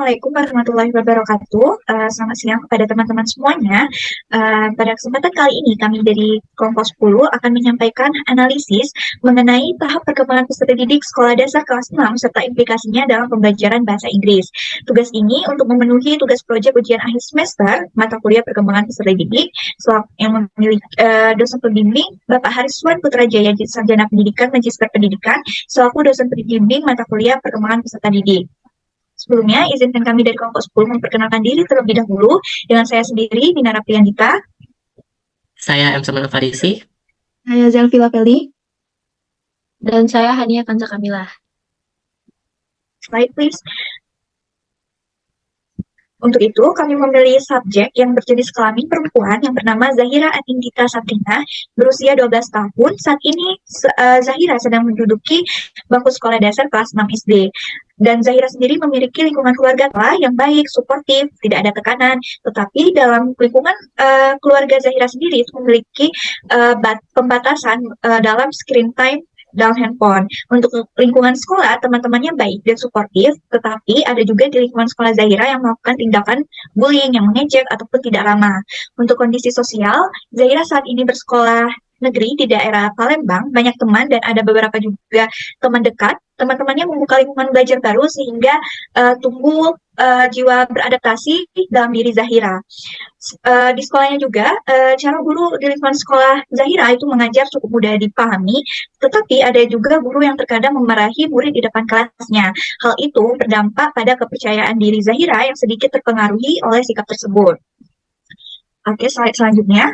Assalamualaikum warahmatullahi wabarakatuh. Selamat siang kepada teman-teman semuanya. Pada kesempatan kali ini kami dari kelompok 10 akan menyampaikan analisis mengenai tahap perkembangan peserta didik sekolah dasar kelas 6 serta implikasinya dalam pembelajaran bahasa Inggris. Tugas ini untuk memenuhi tugas proyek ujian akhir semester mata kuliah perkembangan peserta didik yang memiliki dosen pembimbing Bapak Hariswan Putra Jaya, Sarjana Pendidikan, Magister Pendidikan, selaku dosen pembimbing mata kuliah perkembangan peserta didik. Sebelumnya, izinkan kami dari kelompok 10 memperkenalkan diri terlebih dahulu dengan saya sendiri, Dinara Priandita. Saya M. Samuel Farisi. Saya Zelvila Feli. Dan saya Hania Kanza Kamila. Slide please. Untuk itu, kami memilih subjek yang berjenis kelamin perempuan yang bernama Zahira Anindita Sabrina, berusia 12 tahun. Saat ini Zahira sedang menduduki bangku sekolah dasar kelas 6 SD. Dan Zahira sendiri memiliki lingkungan keluarga yang baik, suportif, tidak ada tekanan. Tetapi dalam lingkungan keluarga Zahira sendiri itu memiliki pembatasan dalam screen time dalam handphone. Untuk lingkungan sekolah, teman-temannya baik dan suportif, tetapi ada juga di lingkungan sekolah Zahira yang melakukan tindakan bullying, yang mengejek, ataupun tidak ramah. Untuk kondisi sosial, Zahira saat ini bersekolah negeri di daerah Palembang, banyak teman dan ada beberapa juga teman dekat. Teman-temannya membuka lingkungan belajar baru sehingga tumbuh jiwa beradaptasi dalam diri Zahira. Di sekolahnya juga, cara guru di lingkungan sekolah Zahira itu mengajar cukup mudah dipahami, tetapi ada juga guru yang terkadang memarahi murid di depan kelasnya. Hal itu berdampak pada kepercayaan diri Zahira yang sedikit terpengaruhi oleh sikap tersebut. Oke, slide selanjutnya.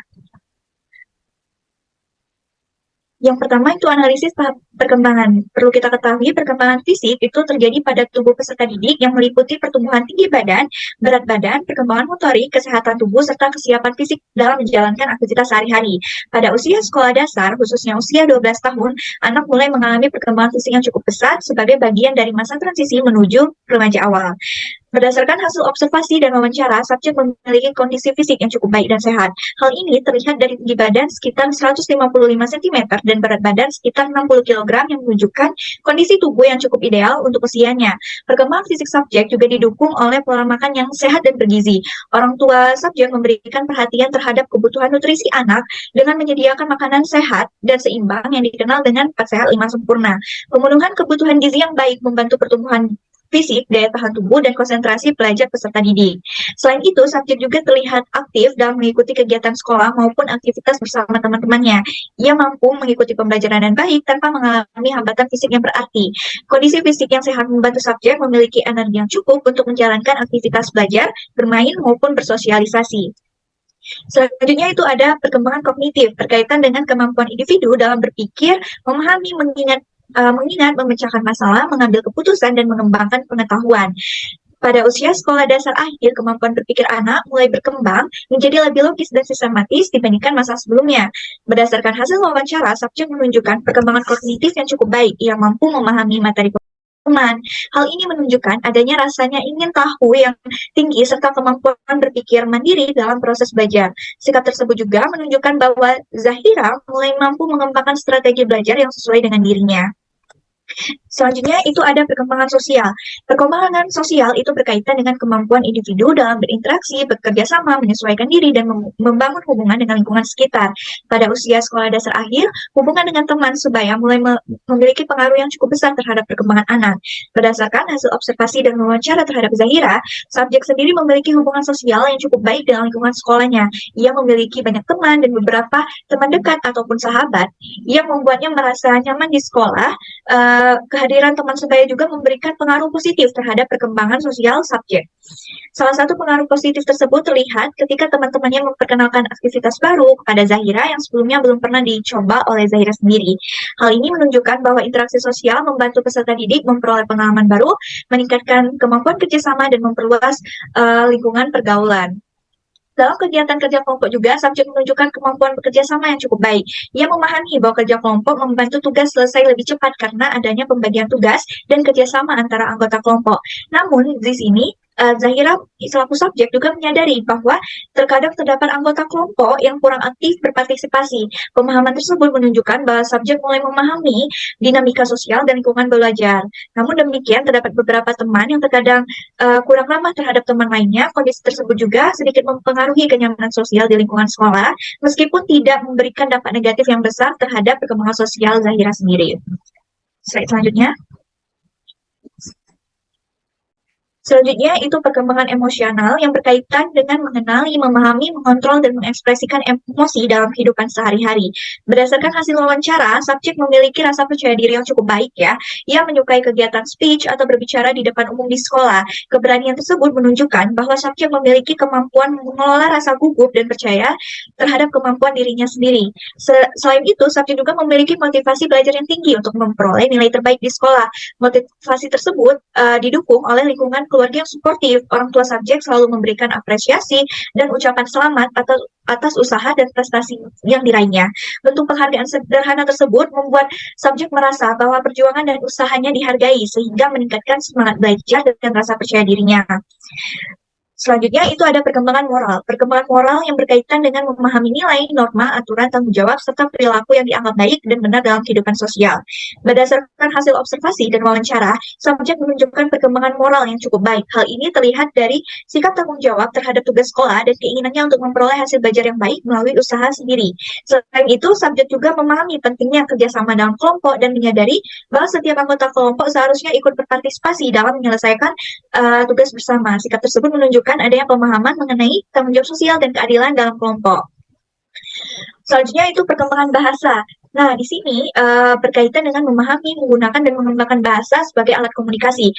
Yang pertama itu analisis tahap perkembangan. Perlu kita ketahui perkembangan fisik itu terjadi pada tubuh peserta didik yang meliputi pertumbuhan tinggi badan, berat badan, perkembangan motorik, kesehatan tubuh, serta kesiapan fisik dalam menjalankan aktivitas sehari-hari. Pada usia sekolah dasar, khususnya usia 12 tahun, anak mulai mengalami perkembangan fisik yang cukup pesat sebagai bagian dari masa transisi menuju remaja awal. Berdasarkan hasil observasi dan wawancara, subjek memiliki kondisi fisik yang cukup baik dan sehat. Hal ini terlihat dari tinggi badan sekitar 155 cm dan berat badan sekitar 60 kg yang menunjukkan kondisi tubuh yang cukup ideal untuk usianya. Perkembangan fisik subjek juga didukung oleh pola makan yang sehat dan bergizi. Orang tua subjek memberikan perhatian terhadap kebutuhan nutrisi anak dengan menyediakan makanan sehat dan seimbang yang dikenal dengan 4 sehat 5 sempurna. Pemenuhan kebutuhan gizi yang baik membantu pertumbuhan fisik, daya tahan tubuh, dan konsentrasi pelajar peserta didik. Selain itu, subjek juga terlihat aktif dalam mengikuti kegiatan sekolah maupun aktivitas bersama teman-temannya. Ia mampu mengikuti pembelajaran dengan baik tanpa mengalami hambatan fisik yang berarti. Kondisi fisik yang sehat membantu subjek memiliki energi yang cukup untuk menjalankan aktivitas belajar, bermain, maupun bersosialisasi. Selanjutnya itu ada perkembangan kognitif berkaitan dengan kemampuan individu dalam berpikir, memahami, mengingat, memecahkan masalah, mengambil keputusan, dan mengembangkan pengetahuan. Pada usia sekolah dasar akhir, kemampuan berpikir anak mulai berkembang menjadi lebih logis dan sistematis dibandingkan masa sebelumnya. Berdasarkan hasil wawancara, subjek menunjukkan perkembangan kognitif yang cukup baik, yang mampu memahami materi teman. Hal ini menunjukkan adanya rasanya ingin tahu yang tinggi serta kemampuan berpikir mandiri dalam proses belajar. Sikap tersebut juga menunjukkan bahwa Zahira mulai mampu mengembangkan strategi belajar yang sesuai dengan dirinya. Selanjutnya itu ada perkembangan sosial. Perkembangan sosial itu berkaitan dengan kemampuan individu dalam berinteraksi, bekerja sama, menyesuaikan diri, dan membangun hubungan dengan lingkungan sekitar. Pada usia sekolah dasar akhir, hubungan dengan teman sebaya mulai memiliki pengaruh yang cukup besar terhadap perkembangan anak. Berdasarkan hasil observasi dan wawancara terhadap Zahira, subjek sendiri memiliki hubungan sosial yang cukup baik dalam lingkungan sekolahnya. Ia memiliki banyak teman dan beberapa teman dekat ataupun sahabat yang membuatnya merasa nyaman di sekolah. Kehadiran teman sebaya juga memberikan pengaruh positif terhadap perkembangan sosial subjek. Salah satu pengaruh positif tersebut terlihat ketika teman-temannya memperkenalkan aktivitas baru kepada Zahira yang sebelumnya belum pernah dicoba oleh Zahira sendiri. Hal ini menunjukkan bahwa interaksi sosial membantu peserta didik memperoleh pengalaman baru, meningkatkan kemampuan kerjasama, dan memperluas lingkungan pergaulan. Dalam kegiatan kerja kelompok juga, subjek menunjukkan kemampuan bekerja sama yang cukup baik. Ia memahami bahwa kerja kelompok membantu tugas selesai lebih cepat karena adanya pembagian tugas dan kerjasama antara anggota kelompok. Namun, di sini, Zahira selaku subjek juga menyadari bahwa terkadang terdapat anggota kelompok yang kurang aktif berpartisipasi. Pemahaman tersebut menunjukkan bahwa subjek mulai memahami dinamika sosial dan lingkungan belajar. Namun demikian, terdapat beberapa teman yang terkadang kurang ramah terhadap teman lainnya. Kondisi tersebut juga sedikit mempengaruhi kenyamanan sosial di lingkungan sekolah, meskipun tidak memberikan dampak negatif yang besar terhadap perkembangan sosial Zahira sendiri. Slide selanjutnya. Selanjutnya itu perkembangan emosional yang berkaitan dengan mengenali, memahami, mengontrol, dan mengekspresikan emosi dalam kehidupan sehari-hari. Berdasarkan hasil wawancara, subjek memiliki rasa percaya diri yang cukup baik ya. Ia menyukai kegiatan speech atau berbicara di depan umum di sekolah. Keberanian tersebut menunjukkan bahwa subjek memiliki kemampuan mengelola rasa gugup dan percaya terhadap kemampuan dirinya sendiri. Selain itu, subjek juga memiliki motivasi belajar yang tinggi untuk memperoleh nilai terbaik di sekolah. Motivasi tersebut didukung oleh lingkungan keluarga yang suportif. Orang tua subjek selalu memberikan apresiasi dan ucapan selamat atas usaha dan prestasi yang diraihnya. Bentuk penghargaan sederhana tersebut membuat subjek merasa bahwa perjuangan dan usahanya dihargai sehingga meningkatkan semangat belajar dan rasa percaya dirinya. Selanjutnya itu ada perkembangan moral. Perkembangan moral yang berkaitan dengan memahami nilai, norma, aturan, tanggung jawab, serta perilaku yang dianggap baik dan benar dalam kehidupan sosial. Berdasarkan hasil observasi dan wawancara, subjek menunjukkan perkembangan moral yang cukup baik. Hal ini terlihat dari sikap tanggung jawab terhadap tugas sekolah dan keinginannya untuk memperoleh hasil belajar yang baik melalui usaha sendiri. Selain itu, subjek juga memahami pentingnya kerjasama dalam kelompok dan menyadari bahwa setiap anggota kelompok seharusnya ikut berpartisipasi dalam menyelesaikan tugas bersama. Sikap tersebut menunjukkan adanya pemahaman mengenai tanggung jawab sosial dan keadilan dalam kelompok. Selanjutnya itu perkembangan bahasa. Nah, di sini berkaitan dengan memahami, menggunakan, dan mengembangkan bahasa sebagai alat komunikasi.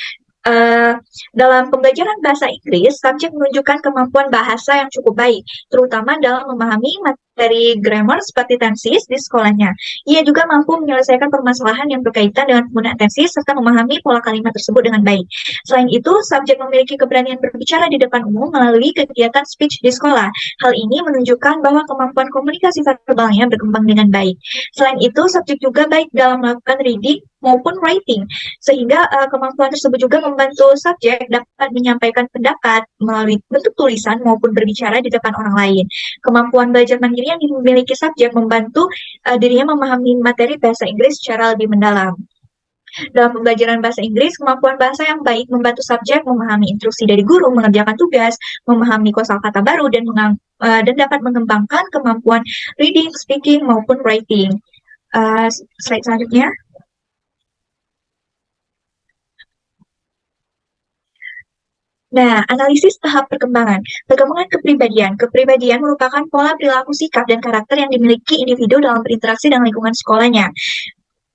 Dalam pembelajaran bahasa Inggris, subjek menunjukkan kemampuan bahasa yang cukup baik, terutama dalam memahami materi grammar seperti tenses di sekolahnya. Ia juga mampu menyelesaikan permasalahan yang berkaitan dengan penggunaan tenses serta memahami pola kalimat tersebut dengan baik. Selain itu, subjek memiliki keberanian berbicara di depan umum melalui kegiatan speech di sekolah. Hal ini menunjukkan bahwa kemampuan komunikasi verbalnya berkembang dengan baik. Selain itu, subjek juga baik dalam melakukan reading maupun writing, sehingga kemampuan tersebut juga membantu subjek dapat menyampaikan pendapat melalui bentuk tulisan maupun berbicara di depan orang lain. Kemampuan belajar mandiri yang dimiliki subjek membantu dirinya memahami materi bahasa Inggris secara lebih mendalam. Dalam pembelajaran bahasa Inggris, kemampuan bahasa yang baik membantu subjek memahami instruksi dari guru, mengerjakan tugas, memahami kosakata baru, dan dapat mengembangkan kemampuan reading, speaking, maupun writing. Slide selanjutnya. Nah, analisis tahap perkembangan. Perkembangan kepribadian. Kepribadian merupakan pola perilaku, sikap, dan karakter yang dimiliki individu dalam berinteraksi dengan lingkungan sekolahnya.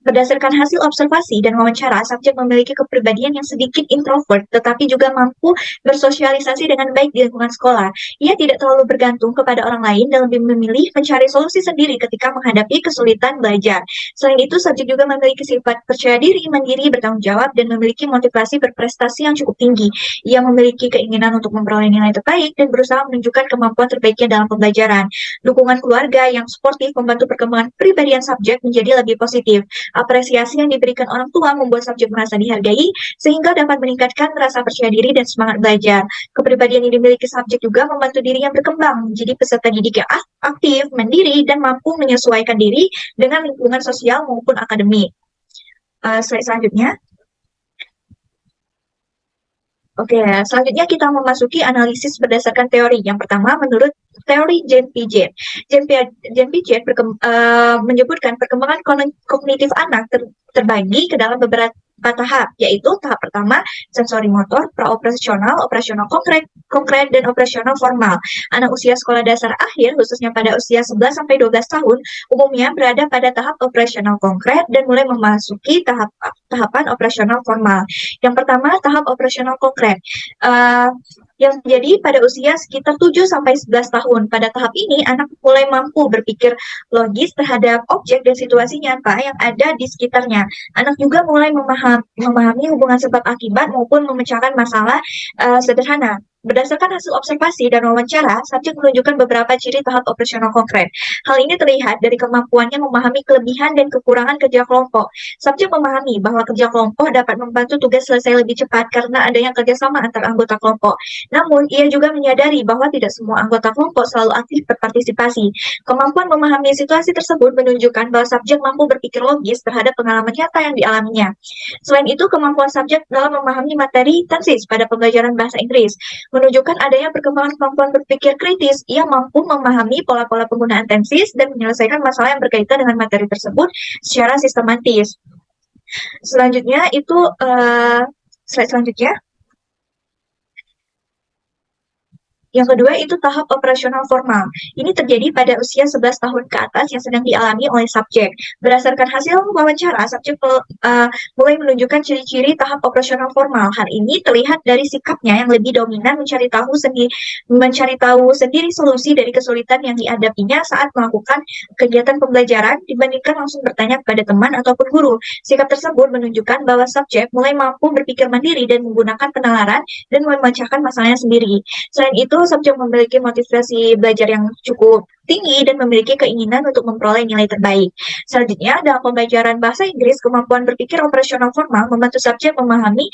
Berdasarkan hasil observasi dan wawancara, subjek memiliki kepribadian yang sedikit introvert, tetapi juga mampu bersosialisasi dengan baik di lingkungan sekolah. Ia tidak terlalu bergantung kepada orang lain dan lebih memilih mencari solusi sendiri ketika menghadapi kesulitan belajar. Selain itu, subjek juga memiliki sifat percaya diri, mandiri, bertanggung jawab, dan memiliki motivasi berprestasi yang cukup tinggi. Ia memiliki keinginan untuk memperoleh nilai terbaik dan berusaha menunjukkan kemampuan terbaiknya dalam pembelajaran. Dukungan keluarga yang suportif membantu perkembangan kepribadian subjek menjadi lebih positif. Apresiasi yang diberikan orang tua membuat subjek merasa dihargai, sehingga dapat meningkatkan rasa percaya diri dan semangat belajar. Kepribadian yang dimiliki subjek juga membantu dirinya berkembang menjadi peserta didik yang aktif, mandiri, dan mampu menyesuaikan diri dengan lingkungan sosial maupun akademik. Slide selanjutnya. Oke, selanjutnya kita memasuki analisis berdasarkan teori. Yang pertama, menurut teori Jane Piaget. Jane Piaget menyebutkan perkembangan kognitif anak terbagi ke dalam beberapa tahap, yaitu tahap pertama sensori motor, praoperasional, operasional konkret, dan operasional formal. Anak usia sekolah dasar akhir, khususnya pada usia 11-12 tahun, umumnya berada pada tahap operasional konkret dan mulai memasuki tahapan operasional formal. Yang pertama, tahap operasional konkret. Yang terjadi pada usia sekitar 7-11 tahun. Pada tahap ini, anak mulai mampu berpikir logis terhadap objek dan situasi nyata yang ada di sekitarnya. Anak juga mulai memahami hubungan sebab akibat maupun memecahkan masalah sederhana. Berdasarkan hasil observasi dan wawancara, subjek menunjukkan beberapa ciri tahap operasional konkret. Hal ini terlihat dari kemampuannya memahami kelebihan dan kekurangan kerja kelompok. Subjek memahami bahwa kerja kelompok dapat membantu tugas selesai lebih cepat karena adanya kerjasama antar anggota kelompok. Namun, ia juga menyadari bahwa tidak semua anggota kelompok selalu aktif berpartisipasi. Kemampuan memahami situasi tersebut menunjukkan bahwa subjek mampu berpikir logis terhadap pengalaman nyata yang dialaminya. Selain itu, kemampuan subjek dalam memahami materi tensis pada pembelajaran bahasa Inggris menunjukkan adanya perkembangan kemampuan berpikir kritis. Ia mampu memahami pola-pola penggunaan tensis dan menyelesaikan masalah yang berkaitan dengan materi tersebut secara sistematis. Selanjutnya itu slide selanjutnya. Yang kedua itu tahap operasional formal. Ini terjadi pada usia 11 tahun ke atas yang sedang dialami oleh subjek. Berdasarkan hasil wawancara, subjek mulai menunjukkan ciri-ciri tahap operasional formal. Hal ini terlihat dari sikapnya yang lebih dominan mencari tahu sendiri solusi dari kesulitan yang dihadapinya saat melakukan kegiatan pembelajaran dibandingkan langsung bertanya kepada teman ataupun guru. Sikap tersebut menunjukkan bahwa subjek mulai mampu berpikir mandiri dan menggunakan penalaran dan memecahkan masalahnya sendiri. Selain itu, subjek memiliki motivasi belajar yang cukup tinggi dan memiliki keinginan untuk memperoleh nilai terbaik. Selanjutnya, dalam pembelajaran bahasa Inggris, kemampuan berpikir operasional formal membantu subjek memahami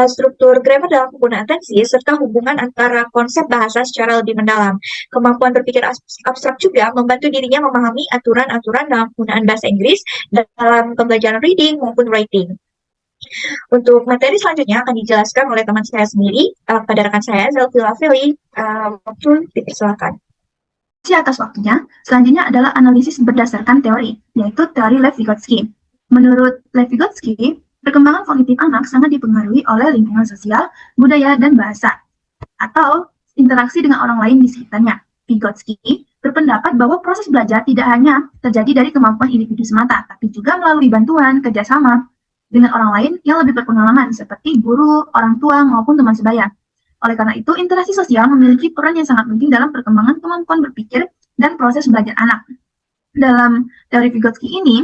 struktur grammar dalam penggunaan tensis serta hubungan antara konsep bahasa secara lebih mendalam. Kemampuan berpikir abstrak juga membantu dirinya memahami aturan-aturan dalam penggunaan bahasa Inggris dalam pembelajaran reading maupun writing. Untuk materi selanjutnya akan dijelaskan oleh teman saya sendiri, pada rekan saya, Zelvila Feli. Waktu dipersilakan. Terima kasih atas waktunya. Selanjutnya adalah analisis berdasarkan teori, yaitu teori Lev-Vygotsky. Menurut Lev-Vygotsky, perkembangan kognitif anak sangat dipengaruhi oleh lingkungan sosial, budaya, dan bahasa, atau interaksi dengan orang lain di sekitarnya. Vygotsky berpendapat bahwa proses belajar tidak hanya terjadi dari kemampuan individu semata, tapi juga melalui bantuan, kerjasama, dengan orang lain yang lebih berpengalaman seperti guru, orang tua, maupun teman sebaya. Oleh karena itu, interaksi sosial memiliki peran yang sangat penting dalam perkembangan kemampuan berpikir dan proses belajar anak. Dalam teori Vygotsky ini,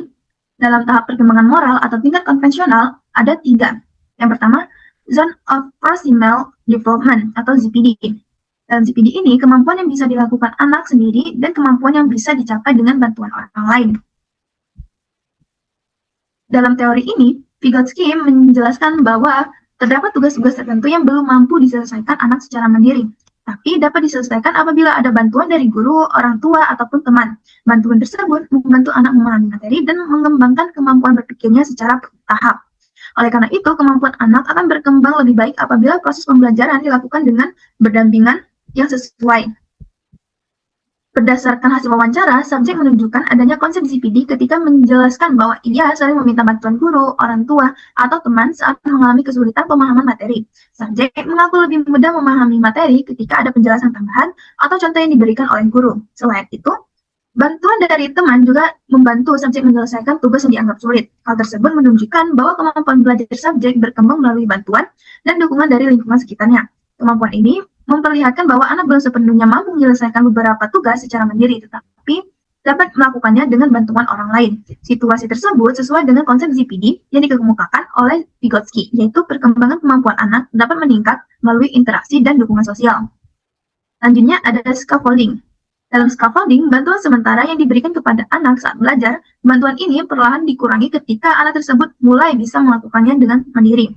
dalam tahap perkembangan moral atau tingkat konvensional, ada 3. Yang pertama, Zone of Proximal Development atau ZPD. Dalam ZPD ini, kemampuan yang bisa dilakukan anak sendiri dan kemampuan yang bisa dicapai dengan bantuan orang lain. Dalam teori ini, Vygotsky menjelaskan bahwa terdapat tugas-tugas tertentu yang belum mampu diselesaikan anak secara mandiri, tapi dapat diselesaikan apabila ada bantuan dari guru, orang tua, ataupun teman. Bantuan tersebut membantu anak memahami materi dan mengembangkan kemampuan berpikirnya secara bertahap. Oleh karena itu, kemampuan anak akan berkembang lebih baik apabila proses pembelajaran dilakukan dengan berdampingan yang sesuai. Berdasarkan hasil wawancara, subjek menunjukkan adanya konsep ZPD ketika menjelaskan bahwa ia sering meminta bantuan guru, orang tua, atau teman saat mengalami kesulitan pemahaman materi. Subjek mengaku lebih mudah memahami materi ketika ada penjelasan tambahan atau contoh yang diberikan oleh guru. Selain itu, bantuan dari teman juga membantu subjek menyelesaikan tugas yang dianggap sulit. Hal tersebut menunjukkan bahwa kemampuan belajar subjek berkembang melalui bantuan dan dukungan dari lingkungan sekitarnya. Kemampuan ini memperlihatkan bahwa anak belum sepenuhnya mampu menyelesaikan beberapa tugas secara mandiri, tetapi dapat melakukannya dengan bantuan orang lain. Situasi tersebut sesuai dengan konsep ZPD yang dikemukakan oleh Vygotsky, yaitu perkembangan kemampuan anak dapat meningkat melalui interaksi dan dukungan sosial. Selanjutnya ada scaffolding. Dalam scaffolding, bantuan sementara yang diberikan kepada anak saat belajar, bantuan ini perlahan dikurangi ketika anak tersebut mulai bisa melakukannya dengan mandiri.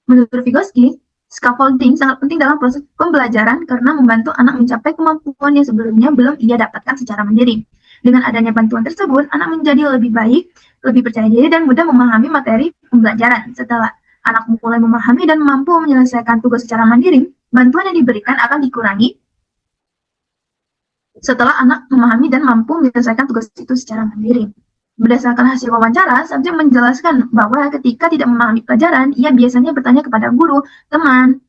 Menurut Vygotsky, scaffolding sangat penting dalam proses pembelajaran karena membantu anak mencapai kemampuan yang sebelumnya belum ia dapatkan secara mandiri. Dengan adanya bantuan tersebut, anak menjadi lebih baik, lebih percaya diri, dan mudah memahami materi pembelajaran. Setelah anak mulai memahami dan mampu menyelesaikan tugas secara mandiri, bantuan yang diberikan akan dikurangi setelah anak memahami dan mampu menyelesaikan tugas itu secara mandiri. Berdasarkan hasil wawancara, subjek menjelaskan bahwa ketika tidak memahami pelajaran, ia biasanya bertanya kepada guru, teman,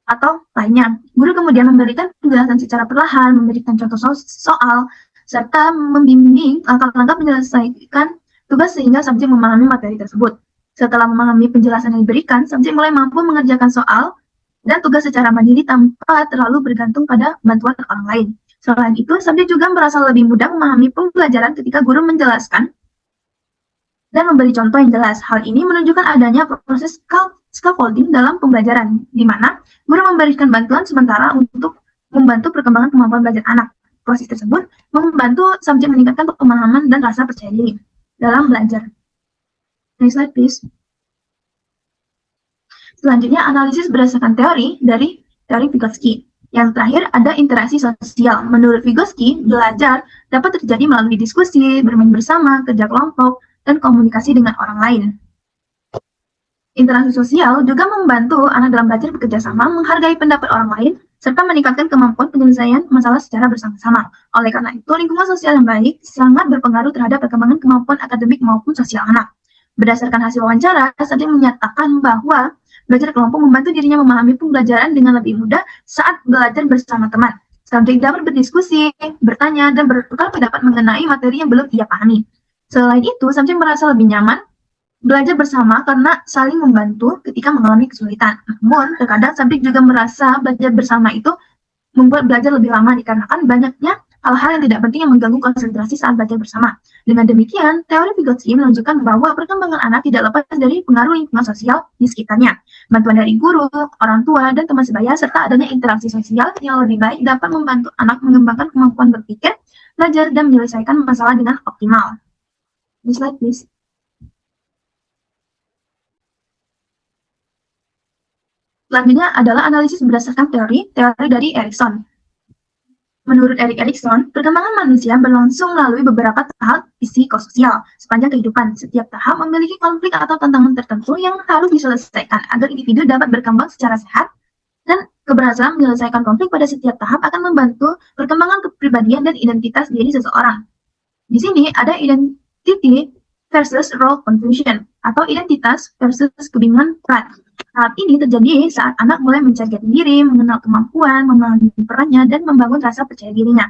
atau lainnya. Guru kemudian memberikan penjelasan secara perlahan, memberikan contoh soal, serta membimbing langkah-langkah menyelesaikan tugas sehingga subjek memahami materi tersebut. Setelah memahami penjelasan yang diberikan, subjek mulai mampu mengerjakan soal dan tugas secara mandiri tanpa terlalu bergantung pada bantuan orang lain. Selain itu, subjek juga merasa lebih mudah memahami pembelajaran ketika guru menjelaskan dan memberi contoh yang jelas. Hal ini menunjukkan adanya proses scaffolding dalam pembelajaran, di mana guru memberikan bantuan sementara untuk membantu perkembangan kemampuan belajar anak. Proses tersebut membantu subjek meningkatkan pemahaman dan rasa percaya diri dalam belajar. Next slide, please. Selanjutnya, analisis berdasarkan teori dari teori Vygotsky. Yang terakhir ada interaksi sosial. Menurut Vygotsky, belajar dapat terjadi melalui diskusi, bermain bersama, kerja kelompok, dan komunikasi dengan orang lain. Interaksi sosial juga membantu anak dalam belajar bekerja sama, menghargai pendapat orang lain, serta meningkatkan kemampuan penyelesaian masalah secara bersama-sama. Oleh karena itu, lingkungan sosial yang baik sangat berpengaruh terhadap perkembangan kemampuan akademik maupun sosial anak. Berdasarkan hasil wawancara, subjek menyatakan bahwa belajar kelompok membantu dirinya memahami pembelajaran dengan lebih mudah saat belajar bersama teman. Subjek dapat berdiskusi, bertanya, dan bertukar pendapat mengenai materi yang belum ia pahami. Selain itu, subjek merasa lebih nyaman belajar bersama karena saling membantu ketika mengalami kesulitan. Namun, terkadang subjek juga merasa belajar bersama itu membuat belajar lebih lama dikarenakan banyaknya hal-hal yang tidak penting yang mengganggu konsentrasi saat belajar bersama. Dengan demikian, teori Vygotsky menunjukkan bahwa perkembangan anak tidak lepas dari pengaruh lingkungan sosial di sekitarnya. Bantuan dari guru, orang tua, dan teman sebaya, serta adanya interaksi sosial yang lebih baik dapat membantu anak mengembangkan kemampuan berpikir, belajar, dan menyelesaikan masalah dengan optimal. Next slide, please. Selanjutnya adalah analisis berdasarkan teori dari Erikson. Menurut Erik Erikson, perkembangan manusia berlangsung melalui beberapa tahap psikososial sepanjang kehidupan. Setiap tahap memiliki konflik atau tantangan tertentu yang harus diselesaikan agar individu dapat berkembang secara sehat, dan keberhasilan menyelesaikan konflik pada setiap tahap akan membantu perkembangan kepribadian dan identitas diri seseorang. Di sini ada identity versus role confusion atau identitas versus kebingungan peran. Tahap ini terjadi saat anak mulai mencari jati diri, mengenal kemampuan, memahami perannya, dan membangun rasa percaya dirinya.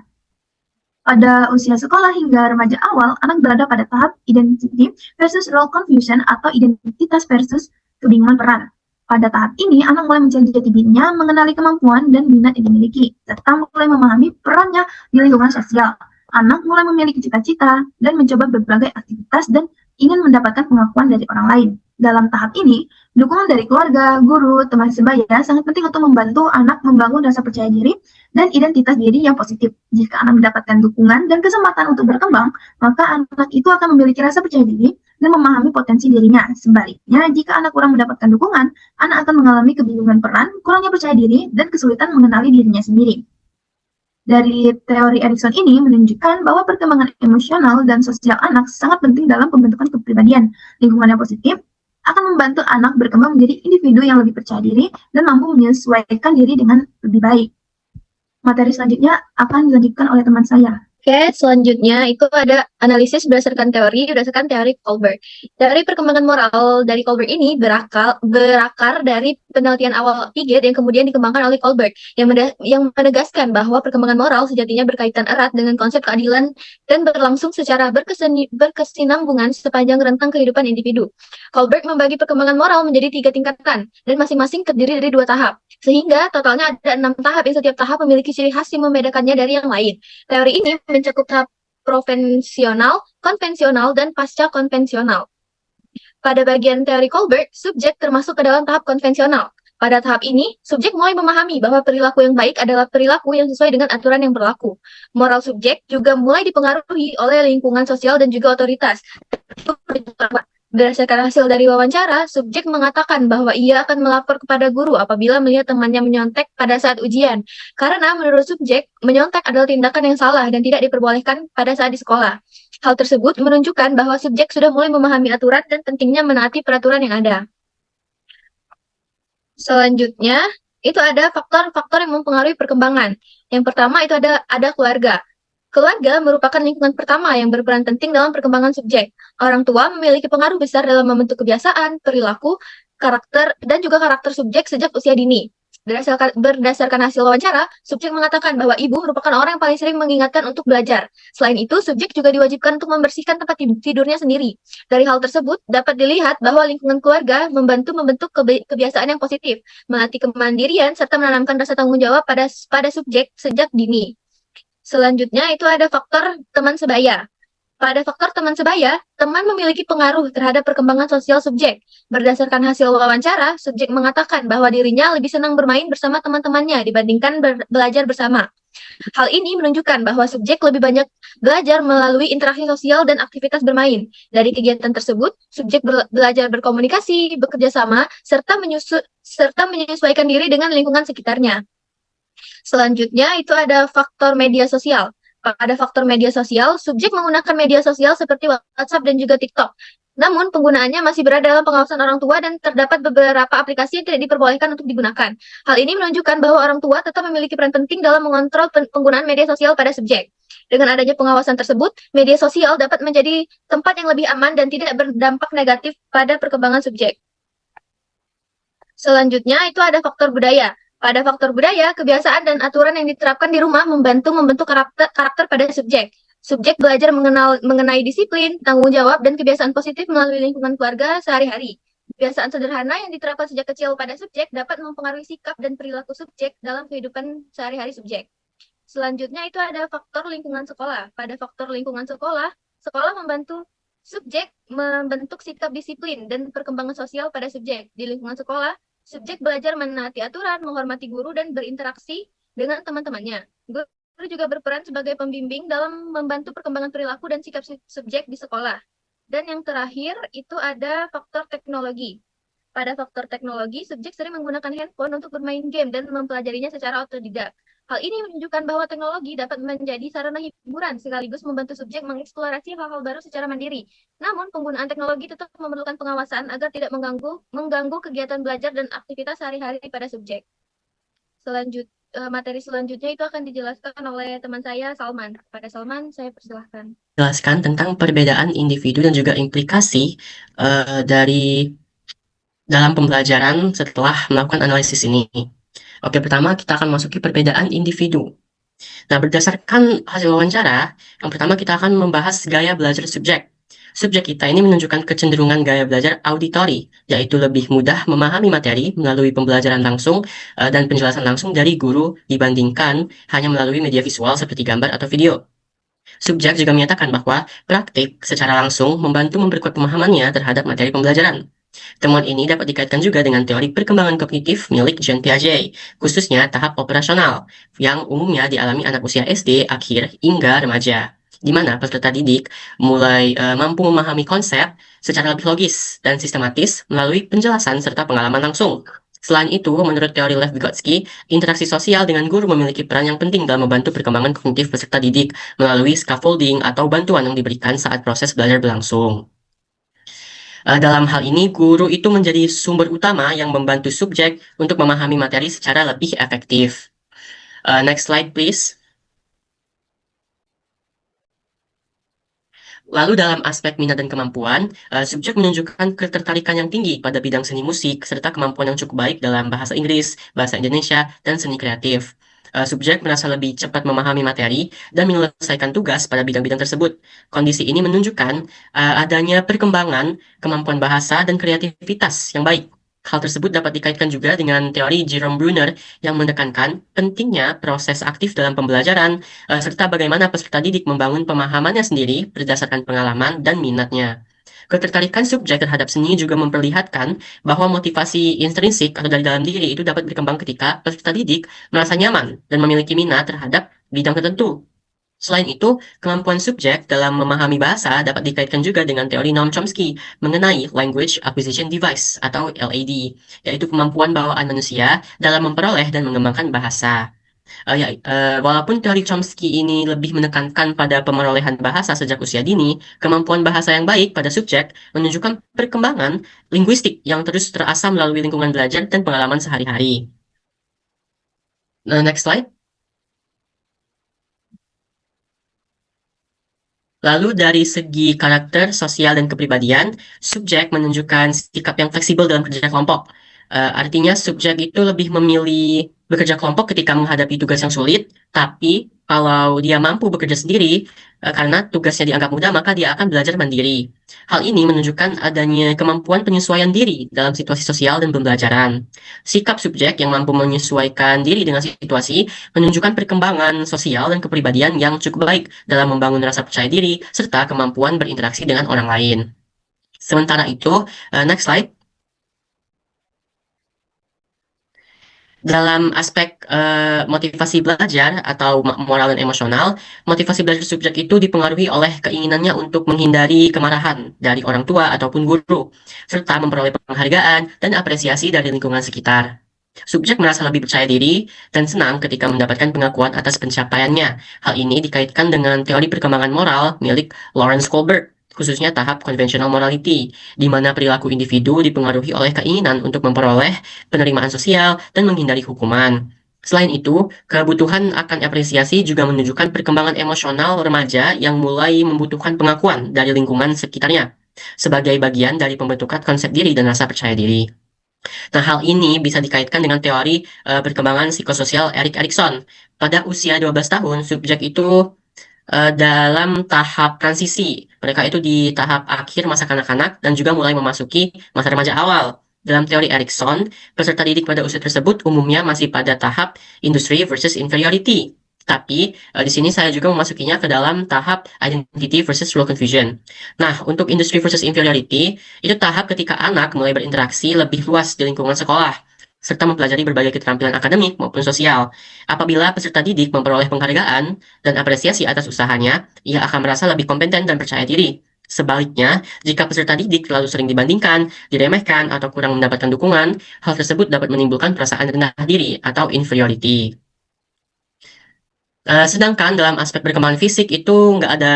Pada usia sekolah hingga remaja awal, anak berada pada tahap identity versus role confusion atau identitas versus kebingungan peran. Pada tahap ini, anak mulai mencari jati dirinya, mengenali kemampuan dan minat yang dimiliki, serta mulai memahami perannya di lingkungan sosial. Anak mulai memiliki cita-cita dan mencoba berbagai aktivitas dan ingin mendapatkan pengakuan dari orang lain. Dalam tahap ini, dukungan dari keluarga, guru, teman sebaya sangat penting untuk membantu anak membangun rasa percaya diri dan identitas diri yang positif. Jika anak mendapatkan dukungan dan kesempatan untuk berkembang, maka anak itu akan memiliki rasa percaya diri dan memahami potensi dirinya. Sebaliknya, jika anak kurang mendapatkan dukungan, anak akan mengalami kebingungan peran, kurangnya percaya diri, dan kesulitan mengenali dirinya sendiri. Dari teori Erikson ini menunjukkan bahwa perkembangan emosional dan sosial anak sangat penting dalam pembentukan kepribadian. Lingkungan yang positif akan membantu anak berkembang menjadi individu yang lebih percaya diri dan mampu menyesuaikan diri dengan lebih baik. Materi selanjutnya akan dilanjutkan oleh teman saya. Oke, selanjutnya itu ada analisis berdasarkan teori Colbert. Teori perkembangan moral dari Colbert ini berakar dari penelitian awal Piaget yang kemudian dikembangkan oleh Colbert, yang menegaskan bahwa perkembangan moral sejatinya berkaitan erat dengan konsep keadilan dan berlangsung secara berkesinambungan sepanjang rentang kehidupan individu. Colbert membagi perkembangan moral menjadi 3 tingkatan, dan masing-masing terdiri dari 2 tahap, sehingga totalnya ada 6 tahap yang setiap tahap memiliki ciri khas yang membedakannya dari yang lain. Teori ini mencakup tahap profesional, konvensional, dan pasca konvensional. Pada bagian teori Colbert, subjek termasuk ke dalam tahap konvensional. Pada tahap ini, subjek mulai memahami bahwa perilaku yang baik adalah perilaku yang sesuai dengan aturan yang berlaku. Moral subjek juga mulai dipengaruhi oleh lingkungan sosial dan juga otoritas. Berdasarkan hasil dari wawancara, subjek mengatakan bahwa ia akan melapor kepada guru apabila melihat temannya menyontek pada saat ujian. Karena menurut subjek, menyontek adalah tindakan yang salah dan tidak diperbolehkan pada saat di sekolah. Hal tersebut menunjukkan bahwa subjek sudah mulai memahami aturan dan pentingnya menaati peraturan yang ada. Selanjutnya, itu ada faktor-faktor yang mempengaruhi perkembangan. Yang pertama itu ada keluarga. Keluarga merupakan lingkungan pertama yang berperan penting dalam perkembangan subjek. Orang tua memiliki pengaruh besar dalam membentuk kebiasaan, perilaku, karakter, dan juga karakter subjek sejak usia dini. Berdasarkan hasil wawancara, subjek mengatakan bahwa ibu merupakan orang yang paling sering mengingatkan untuk belajar. Selain itu, subjek juga diwajibkan untuk membersihkan tempat tidurnya sendiri. Dari hal tersebut, dapat dilihat bahwa lingkungan keluarga membantu membentuk kebiasaan yang positif, melatih kemandirian, serta menanamkan rasa tanggung jawab pada subjek sejak dini. Selanjutnya itu ada faktor teman sebaya. Pada faktor teman sebaya, teman memiliki pengaruh terhadap perkembangan sosial subjek. Berdasarkan hasil wawancara, subjek mengatakan bahwa dirinya lebih senang bermain bersama teman-temannya dibandingkan belajar bersama. Hal ini menunjukkan bahwa subjek lebih banyak belajar melalui interaksi sosial dan aktivitas bermain. Dari kegiatan tersebut, subjek belajar berkomunikasi, bekerja sama, serta menyesuaikan diri dengan lingkungan sekitarnya. Selanjutnya itu ada faktor media sosial. Pada faktor media sosial, subjek menggunakan media sosial seperti WhatsApp dan juga TikTok. Namun, penggunaannya masih berada dalam pengawasan orang tua dan terdapat beberapa aplikasi yang tidak diperbolehkan untuk digunakan. Hal ini menunjukkan bahwa orang tua tetap memiliki peran penting dalam mengontrol penggunaan media sosial pada subjek. Dengan adanya pengawasan tersebut, media sosial dapat menjadi tempat yang lebih aman dan tidak berdampak negatif pada perkembangan subjek. Selanjutnya, itu ada faktor budaya. Pada faktor budaya, kebiasaan dan aturan yang diterapkan di rumah membantu membentuk karakter pada subjek. Subjek belajar mengenai disiplin, tanggung jawab, dan kebiasaan positif melalui lingkungan keluarga sehari-hari. Kebiasaan sederhana yang diterapkan sejak kecil pada subjek dapat mempengaruhi sikap dan perilaku subjek dalam kehidupan sehari-hari subjek. Selanjutnya itu ada faktor lingkungan sekolah. Pada faktor lingkungan sekolah, sekolah membantu subjek membentuk sikap disiplin dan perkembangan sosial pada subjek. Di lingkungan sekolah, subjek belajar menaati aturan, menghormati guru, dan berinteraksi dengan teman-temannya. Guru juga berperan sebagai pembimbing dalam membantu perkembangan perilaku dan sikap subjek di sekolah. Dan yang terakhir, itu ada faktor teknologi. Pada faktor teknologi, subjek sering menggunakan handphone untuk bermain game dan mempelajarinya secara otodidak. Hal ini menunjukkan bahwa teknologi dapat menjadi sarana hiburan sekaligus membantu subjek mengeksplorasi hal-hal baru secara mandiri. Namun, penggunaan teknologi tetap memerlukan pengawasan agar tidak mengganggu kegiatan belajar dan aktivitas sehari-hari pada subjek. Materi selanjutnya itu akan dijelaskan oleh teman saya, Salman. Pada Salman, saya persilahkan. Jelaskan tentang perbedaan individu dan juga implikasi dari dalam pembelajaran setelah melakukan analisis ini. Oke, pertama kita akan masuki perbedaan individu. Nah, berdasarkan hasil wawancara, yang pertama kita akan membahas gaya belajar subjek. Subjek kita ini menunjukkan kecenderungan gaya belajar auditori, yaitu lebih mudah memahami materi melalui pembelajaran langsung dan penjelasan langsung dari guru dibandingkan hanya melalui media visual seperti gambar atau video. Subjek juga menyatakan bahwa praktik secara langsung membantu memperkuat pemahamannya terhadap materi pembelajaran. Temuan ini dapat dikaitkan juga dengan teori perkembangan kognitif milik Jean Piaget, khususnya tahap operasional, yang umumnya dialami anak usia SD, akhir, hingga remaja, di mana peserta didik mulai mampu memahami konsep secara lebih logis dan sistematis melalui penjelasan serta pengalaman langsung. Selain itu, menurut teori Lev Vygotsky, interaksi sosial dengan guru memiliki peran yang penting dalam membantu perkembangan kognitif peserta didik melalui scaffolding atau bantuan yang diberikan saat proses belajar berlangsung. Dalam hal ini, guru itu menjadi sumber utama yang membantu subjek untuk memahami materi secara lebih efektif. Next slide, please. Lalu dalam aspek minat dan kemampuan, subjek menunjukkan ketertarikan yang tinggi pada bidang seni musik, serta kemampuan yang cukup baik dalam bahasa Inggris, bahasa Indonesia, dan seni kreatif. Subjek merasa lebih cepat memahami materi dan menyelesaikan tugas pada bidang-bidang tersebut. Kondisi ini menunjukkan adanya perkembangan kemampuan bahasa dan kreativitas yang baik. Hal tersebut dapat dikaitkan juga dengan teori Jerome Bruner yang menekankan pentingnya proses aktif dalam pembelajaran serta bagaimana peserta didik membangun pemahamannya sendiri berdasarkan pengalaman dan minatnya. Ketertarikan subjek terhadap seni juga memperlihatkan bahwa motivasi intrinsik atau dari dalam diri itu dapat berkembang ketika peserta didik merasa nyaman dan memiliki minat terhadap bidang tertentu. Selain itu, kemampuan subjek dalam memahami bahasa dapat dikaitkan juga dengan teori Noam Chomsky mengenai Language Acquisition Device atau LAD, yaitu kemampuan bawaan manusia dalam memperoleh dan mengembangkan bahasa. Walaupun teori Chomsky ini lebih menekankan pada pemerolehan bahasa sejak usia dini, kemampuan bahasa yang baik pada subjek menunjukkan perkembangan linguistik yang terus terasah melalui lingkungan belajar dan pengalaman sehari-hari. Next slide. Lalu dari segi karakter, sosial, dan kepribadian, subjek menunjukkan sikap yang fleksibel dalam kerja kelompok. Artinya subjek itu lebih memilih bekerja kelompok ketika menghadapi tugas yang sulit, tapi Kalau dia mampu bekerja sendiri, karena tugasnya dianggap mudah, maka dia akan belajar mandiri. Hal ini menunjukkan adanya kemampuan penyesuaian diri dalam situasi sosial dan pembelajaran. Sikap subjek yang mampu menyesuaikan diri dengan situasi menunjukkan perkembangan sosial dan kepribadian yang cukup baik dalam membangun rasa percaya diri serta kemampuan berinteraksi dengan orang lain. Sementara itu, next slide. Dalam aspek motivasi belajar atau moral dan emosional, motivasi belajar subjek itu dipengaruhi oleh keinginannya untuk menghindari kemarahan dari orang tua ataupun guru, serta memperoleh penghargaan dan apresiasi dari lingkungan sekitar. Subjek merasa lebih percaya diri dan senang ketika mendapatkan pengakuan atas pencapaiannya. Hal ini dikaitkan dengan teori perkembangan moral milik Lawrence Kohlberg, khususnya tahap conventional morality, di mana perilaku individu dipengaruhi oleh keinginan untuk memperoleh penerimaan sosial, dan menghindari hukuman. Selain itu, kebutuhan akan apresiasi juga menunjukkan perkembangan emosional remaja yang mulai membutuhkan pengakuan dari lingkungan sekitarnya sebagai bagian dari pembentukan konsep diri dan rasa percaya diri. Nah, hal ini bisa dikaitkan dengan teori perkembangan psikososial Erik Erikson. Pada usia 12 tahun, subjek itu dalam tahap transisi. Mereka itu di tahap akhir masa kanak-kanak dan juga mulai memasuki masa remaja awal. Dalam teori Erikson, peserta didik pada usia tersebut umumnya masih pada tahap industry versus inferiority. Tapi di sini saya juga memasukinya ke dalam tahap identity versus role confusion. Nah, untuk industry versus inferiority, itu tahap ketika anak mulai berinteraksi lebih luas di lingkungan sekolah, serta mempelajari berbagai keterampilan akademik maupun sosial. Apabila peserta didik memperoleh penghargaan dan apresiasi atas usahanya, ia akan merasa lebih kompeten dan percaya diri. Sebaliknya, jika peserta didik terlalu sering dibandingkan, diremehkan, atau kurang mendapatkan dukungan, hal tersebut dapat menimbulkan perasaan rendah diri atau inferiority. Sedangkan dalam aspek perkembangan fisik itu nggak ada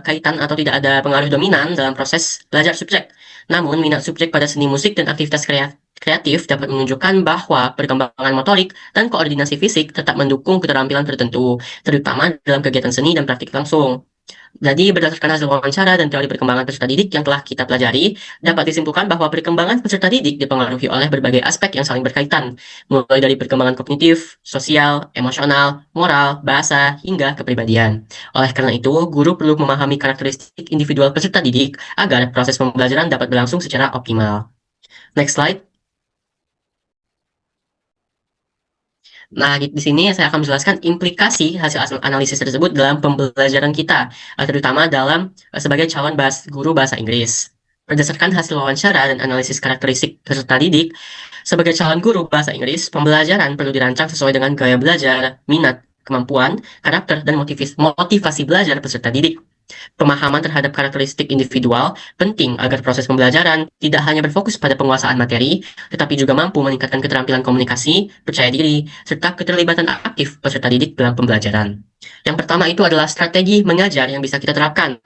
kaitan atau tidak ada pengaruh dominan dalam proses belajar subjek. Namun, minat subjek pada seni musik dan aktivitas kreatif dapat menunjukkan bahwa perkembangan motorik dan koordinasi fisik tetap mendukung keterampilan tertentu, terutama dalam kegiatan seni dan praktik langsung. Jadi, berdasarkan hasil wawancara dan teori perkembangan peserta didik yang telah kita pelajari, dapat disimpulkan bahwa perkembangan peserta didik dipengaruhi oleh berbagai aspek yang saling berkaitan, mulai dari perkembangan kognitif, sosial, emosional, moral, bahasa, hingga kepribadian. Oleh karena itu, guru perlu memahami karakteristik individual peserta didik agar proses pembelajaran dapat berlangsung secara optimal. Next slide. Nah, di sini saya akan menjelaskan implikasi hasil analisis tersebut dalam pembelajaran kita, terutama dalam sebagai calon guru bahasa Inggris. Berdasarkan hasil wawancara dan analisis karakteristik peserta didik, sebagai calon guru bahasa Inggris, pembelajaran perlu dirancang sesuai dengan gaya belajar, minat, kemampuan, karakter, dan motivasi belajar peserta didik. Pemahaman terhadap karakteristik individual penting agar proses pembelajaran tidak hanya berfokus pada penguasaan materi, tetapi juga mampu meningkatkan keterampilan komunikasi, percaya diri, serta keterlibatan aktif peserta didik dalam pembelajaran. Yang pertama itu adalah strategi mengajar yang bisa kita terapkan.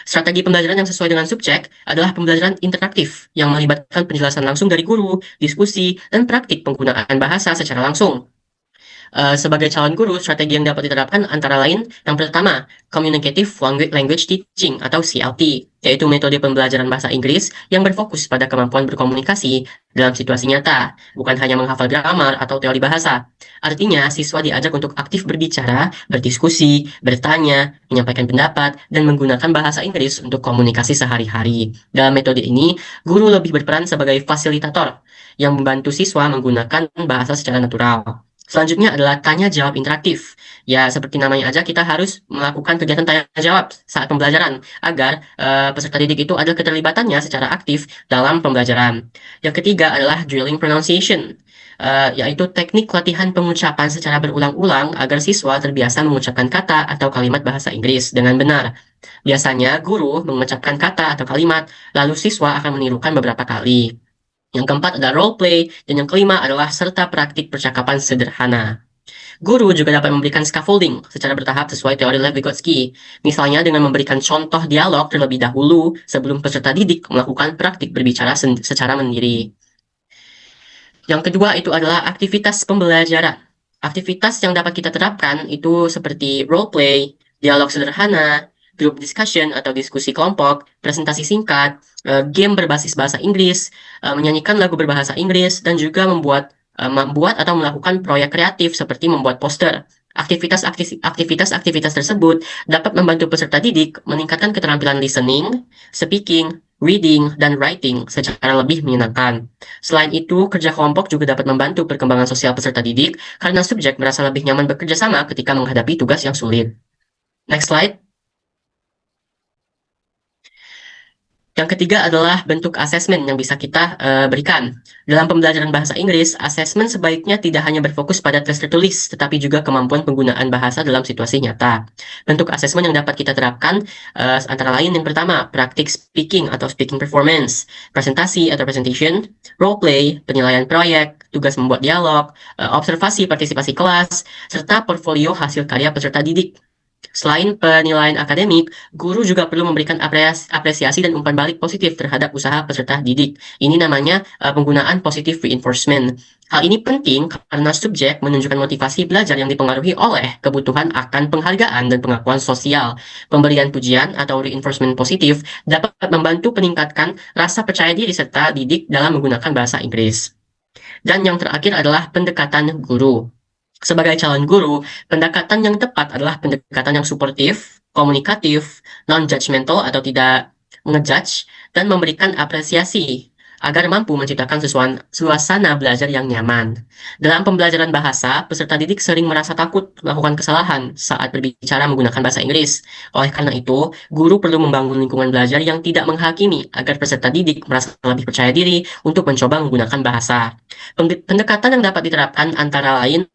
Strategi pembelajaran yang sesuai dengan subjek adalah pembelajaran interaktif yang melibatkan penjelasan langsung dari guru, diskusi, dan praktik penggunaan bahasa secara langsung. Sebagai calon guru, strategi yang dapat diterapkan antara lain yang pertama, Communicative Language Teaching atau CLT, yaitu metode pembelajaran bahasa Inggris yang berfokus pada kemampuan berkomunikasi dalam situasi nyata, bukan hanya menghafal gramar atau teori bahasa. Artinya, siswa diajak untuk aktif berbicara, berdiskusi, bertanya, menyampaikan pendapat, dan menggunakan bahasa Inggris untuk komunikasi sehari-hari. Dalam metode ini, guru lebih berperan sebagai fasilitator yang membantu siswa menggunakan bahasa secara natural. Selanjutnya adalah tanya jawab interaktif. Ya, seperti namanya aja, kita harus melakukan kegiatan tanya jawab saat pembelajaran agar peserta didik itu ada keterlibatannya secara aktif dalam pembelajaran. Yang ketiga adalah drilling pronunciation, yaitu teknik latihan pengucapan secara berulang-ulang agar siswa terbiasa mengucapkan kata atau kalimat bahasa Inggris dengan benar. Biasanya guru mengucapkan kata atau kalimat, lalu siswa akan menirukan beberapa kali. Yang keempat adalah role play, dan yang kelima adalah serta praktik percakapan sederhana. Guru juga dapat memberikan scaffolding secara bertahap sesuai teori Lev Vygotsky, misalnya dengan memberikan contoh dialog terlebih dahulu sebelum peserta didik melakukan praktik berbicara secara mandiri. Yang kedua itu adalah aktivitas pembelajaran. Aktivitas yang dapat kita terapkan itu seperti role play, dialog sederhana, group discussion atau diskusi kelompok, presentasi singkat, game berbasis bahasa Inggris, menyanyikan lagu berbahasa Inggris, dan juga membuat atau melakukan proyek kreatif seperti membuat poster Aktivitas tersebut dapat membantu peserta didik meningkatkan keterampilan listening, speaking, reading, dan writing secara lebih menyenangkan. Selain itu, kerja kelompok juga dapat membantu perkembangan sosial peserta didik karena subjek merasa lebih nyaman bekerja sama ketika menghadapi tugas yang sulit. Next slide. Yang ketiga adalah bentuk asesmen yang bisa kita berikan. Dalam pembelajaran bahasa Inggris, asesmen sebaiknya tidak hanya berfokus pada tes tertulis, tetapi juga kemampuan penggunaan bahasa dalam situasi nyata. Bentuk asesmen yang dapat kita terapkan antara lain yang pertama, praktik speaking atau speaking performance, presentasi atau presentation, role play, penilaian proyek, tugas membuat dialog, observasi partisipasi kelas, serta portfolio hasil karya peserta didik. Selain penilaian akademik, guru juga perlu memberikan apresiasi dan umpan balik positif terhadap usaha peserta didik. Ini namanya penggunaan positive reinforcement. Hal ini penting karena subjek menunjukkan motivasi belajar yang dipengaruhi oleh kebutuhan akan penghargaan dan pengakuan sosial. Pemberian pujian atau reinforcement positif dapat membantu meningkatkan rasa percaya diri serta didik dalam menggunakan bahasa Inggris. Dan yang terakhir adalah pendekatan guru. Sebagai calon guru, pendekatan yang tepat adalah pendekatan yang suportif, komunikatif, non-judgmental atau tidak ngejudge, dan memberikan apresiasi agar mampu menciptakan suasana belajar yang nyaman. Dalam pembelajaran bahasa, peserta didik sering merasa takut melakukan kesalahan saat berbicara menggunakan bahasa Inggris. Oleh karena itu, guru perlu membangun lingkungan belajar yang tidak menghakimi agar peserta didik merasa lebih percaya diri untuk mencoba menggunakan bahasa. Pendekatan yang dapat diterapkan antara lain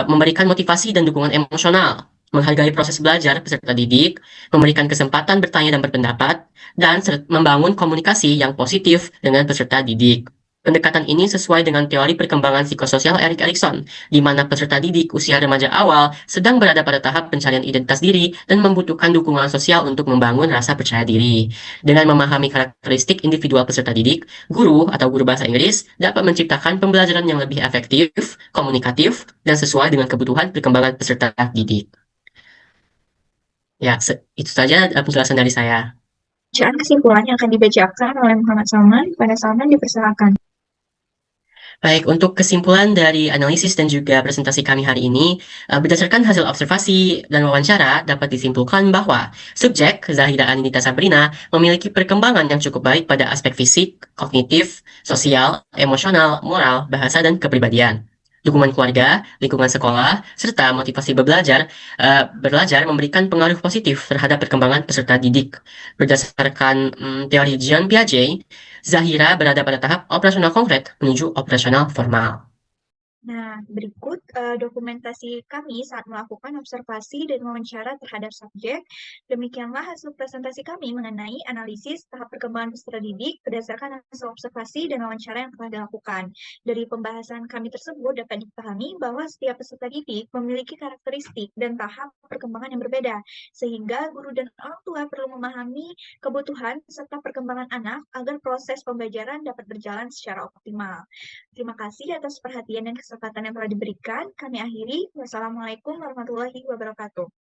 memberikan motivasi dan dukungan emosional, menghargai proses belajar peserta didik, memberikan kesempatan bertanya dan berpendapat, dan membangun komunikasi yang positif dengan peserta didik. Pendekatan ini sesuai dengan teori perkembangan psikososial Erik Erikson, di mana peserta didik usia remaja awal sedang berada pada tahap pencarian identitas diri dan membutuhkan dukungan sosial untuk membangun rasa percaya diri. Dengan memahami karakteristik individual peserta didik, guru atau guru bahasa Inggris dapat menciptakan pembelajaran yang lebih efektif, komunikatif, dan sesuai dengan kebutuhan perkembangan peserta didik. Ya, itu saja penjelasan dari saya. Bacaan kesimpulan yang akan dibacakan oleh Muhammad Salman. Pada Salman dipersilakan. Baik, untuk kesimpulan dari analisis dan juga presentasi kami hari ini, berdasarkan hasil observasi dan wawancara, dapat disimpulkan bahwa subjek Zahira Anindita Sabrina memiliki perkembangan yang cukup baik pada aspek fisik, kognitif, sosial, emosional, moral, bahasa, dan kepribadian. Dukungan keluarga, lingkungan sekolah, serta motivasi belajar memberikan pengaruh positif terhadap perkembangan peserta didik. Berdasarkan teori Jean Piaget, Zahira berada pada tahap operasional konkret menuju operasional formal. Nah, berikut dokumentasi kami saat melakukan observasi dan wawancara terhadap subjek. Demikianlah hasil presentasi kami mengenai analisis tahap perkembangan peserta didik berdasarkan hasil observasi dan wawancara yang telah dilakukan. Dari pembahasan kami tersebut dapat dipahami bahwa setiap peserta didik memiliki karakteristik dan tahap perkembangan yang berbeda, sehingga guru dan orang tua perlu memahami kebutuhan serta perkembangan anak agar proses pembelajaran dapat berjalan secara optimal. Terima kasih atas perhatian dan kesempatan yang telah diberikan. Kami akhiri. Wassalamualaikum warahmatullahi wabarakatuh.